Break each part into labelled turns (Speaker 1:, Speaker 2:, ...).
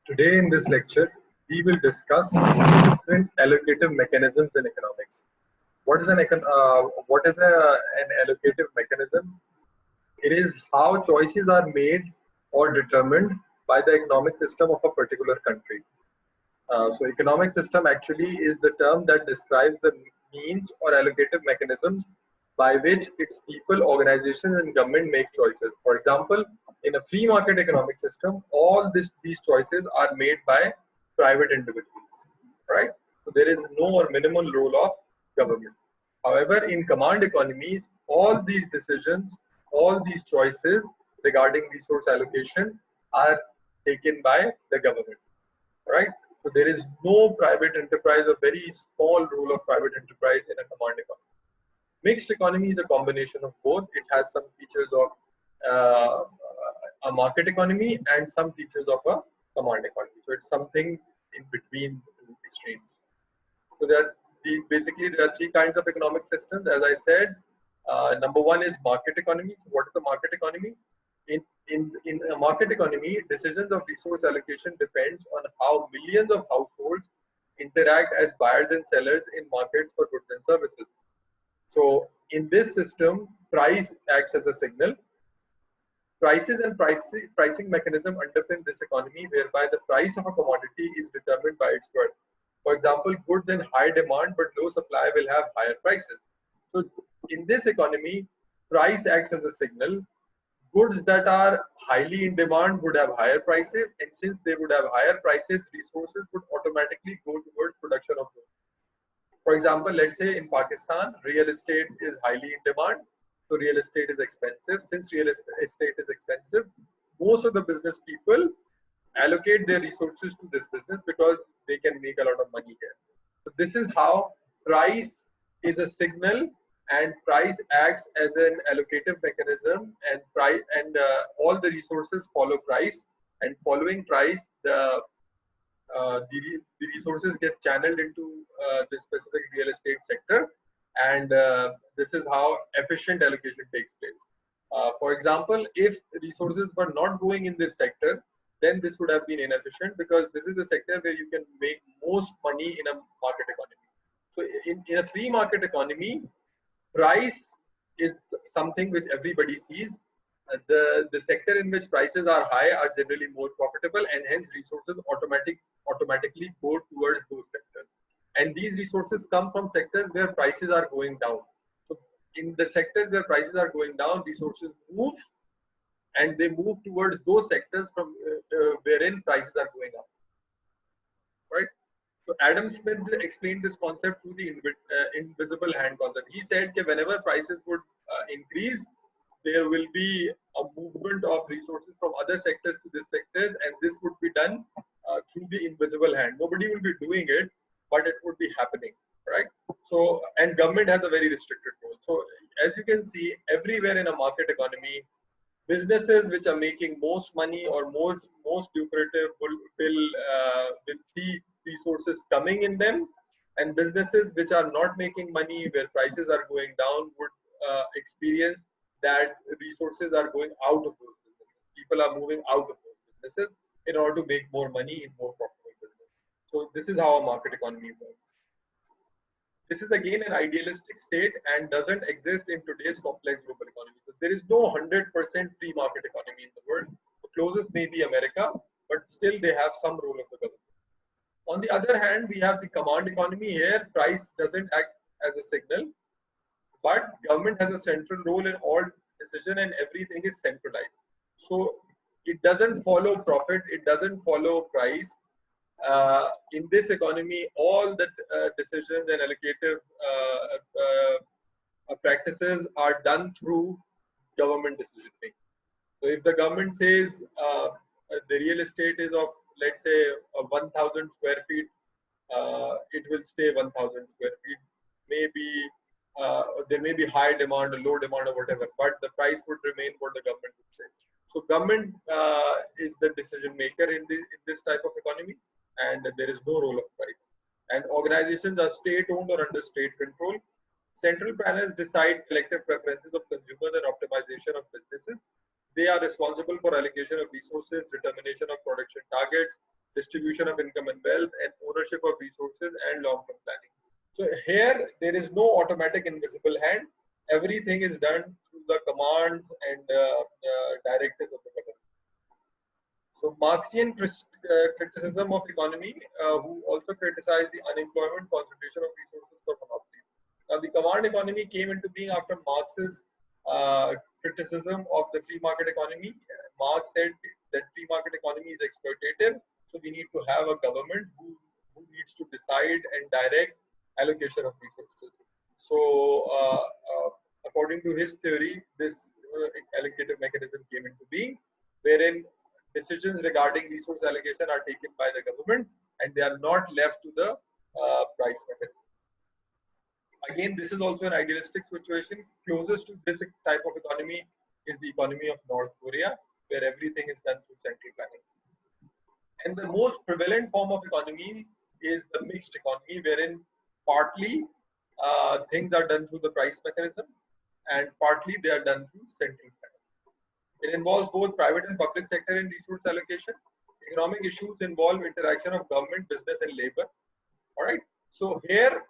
Speaker 1: Today in this lecture, we will discuss different allocative mechanisms in economics. An allocative mechanism? It is how choices are made or determined by the economic system of a particular country. So economic system actually is the term that describes the means or allocative mechanisms by which its people, organizations and government make choices. For example, in a free market economic system, these choices are made by private individuals, right? So there is no or minimal role of government. However, in command economies, all these decisions, all these choices regarding resource allocation are taken by the government, right? So there is no private enterprise, a very small role of private enterprise in a command economy. Mixed economy is a combination of both. It has some features of uh, a market economy and some features of a command economy. So it's something in between the two extremes. So basically there are three kinds of economic systems. As I said, number one is market economy. So what is the market economy? In a market economy, decisions of resource allocation depends on how millions of households interact as buyers and sellers in markets for goods and services. So in this system, price acts as a signal. Prices and pricing mechanism underpin this economy, whereby the price of a commodity is determined by its worth. For example, goods in high demand but low supply will have higher prices. So in this economy, price acts as a signal. Goods that are highly in demand would have higher prices, and since they would have higher prices, resources would automatically go towards production of goods. For example, let's say in Pakistan, real estate is highly in demand, so real estate is expensive. Since real estate is expensive, most of the business people allocate their resources to this business because they can make a lot of money here. So this is how price is a signal and price acts as an allocative mechanism, and all the resources follow price, and following price the resources get channeled into this specific real estate sector, and this is how efficient allocation takes place. For example, if resources were not going in this sector, then this would have been inefficient, because this is the sector where you can make most money in a market economy. So in a free market economy, price is something which everybody sees. The sector in which prices are high are generally more profitable, and hence resources automatically go towards those sectors. And these resources come from sectors where prices are going down. So in the sectors where prices are going down, resources move, and they move towards those sectors from wherein prices are going up, right? So Adam Smith explained this concept through the invisible hand concept. He said that whenever prices would increase, there will be a movement of resources from other sectors to this sectors, and this would be done through the invisible hand. Nobody will be doing it, but it would be happening, right? So, and government has a very restricted role. So, as you can see, everywhere in a market economy, businesses which are making most money or most lucrative will see resources coming in them, and businesses which are not making money, where prices are going down, would experience that resources are going out of those businesses. People are moving out of those businesses in order to make more money in more profitable business. So this is how a market economy works. This is again an idealistic state and doesn't exist in today's complex global economy. So there is no 100% free market economy in the world. The closest may be America, but still they have some role of the government. On the other hand, we have the command economy. Here, price doesn't act as a signal, but government has a central role in all decision, and everything is centralized. So it doesn't follow profit, it doesn't follow price. In this economy, all the decisions and allocative practices are done through government decision making. So if the government says the real estate is of, let's say, 1,000 square feet, it will stay 1,000 square feet. Maybe there may be high demand or low demand or whatever, but the price would remain what the government would say. So government is the decision maker in this type of economy, and there is no role of price. And organizations are state-owned or under state control. Central planners decide collective preferences of consumers and optimization of businesses. They are responsible for allocation of resources, determination of production targets, distribution of income and wealth, and ownership of resources and long-term planning. So here there is no automatic invisible hand. Everything is done through the commands and directives of the government. So Marxian criticism of economy, who also criticized the unemployment, concentration of resources for monopoly. Now the command economy came into being after Marx's criticism of the free market economy. Marx said that free market economy is exploitative, so we need to have a government who needs to decide and direct allocation of resources. So according to his theory, this allocative mechanism came into being, wherein decisions regarding resource allocation are taken by the government and they are not left to the price mechanism. Again, this is also an idealistic situation. Closest to this type of economy is the economy of North Korea, where everything is done through central planning. And the most prevalent form of economy is the mixed economy, wherein partly things are done through the price mechanism and partly they are done through central planning. It involves both private and public sector in resource allocation. Economic issues involve interaction of government, business, and labor. All right. So here,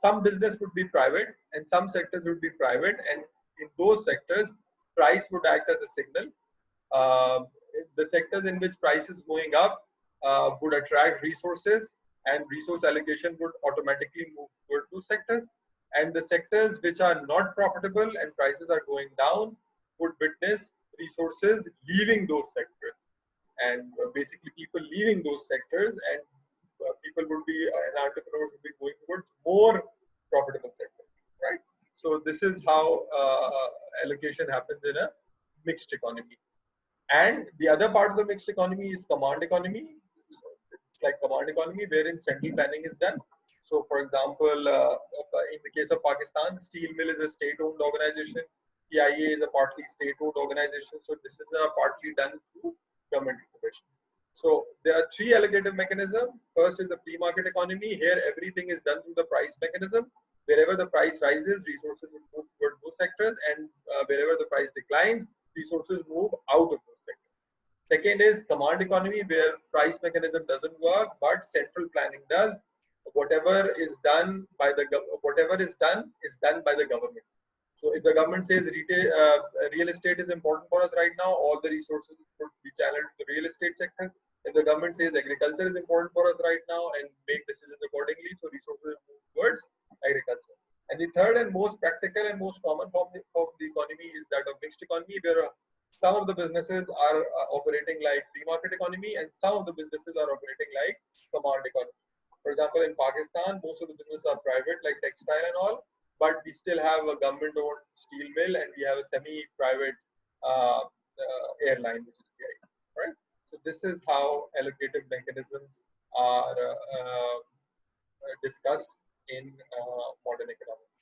Speaker 1: some business would be private and some sectors would be private, and in those sectors, price would act as a signal. The sectors in which price is going up would attract resources, and resource allocation would automatically move toward those sectors. And the sectors which are not profitable and prices are going down would witness resources leaving those sectors, and basically people leaving those sectors, and people would be and entrepreneurs would be going towards more profitable sectors, right? So this is how allocation happens in a mixed economy. And the other part of the mixed economy is command economy. It's like command economy wherein central planning is done. So for example, in the case of Pakistan, steel mill is a state-owned organization. TIA is a partly state-owned organization. So this is partly done through government intervention. So there are three allocative mechanisms. First is the free market economy. Here everything is done through the price mechanism. Wherever the price rises, resources will move toward those sectors, and wherever the price declines, resources move out of those sectors. Second is command economy, where price mechanism doesn't work, but central planning does. Whatever is done by the is done by the government. So if the government says real estate is important for us right now, all the resources should be channeled to the real estate sector. If the government says agriculture is important for us right now and make decisions accordingly, so resources move towards agriculture. And the third and most practical and most common form of the economy is that of mixed economy, where some of the businesses are operating like free market economy and some of the businesses are operating like command economy. For example, in Pakistan, most of the businesses are private, like textile and all, but we still have a government-owned steel mill and we have a semi-private airline, which is PI. Right? So this is how allocative mechanisms are discussed in modern economics.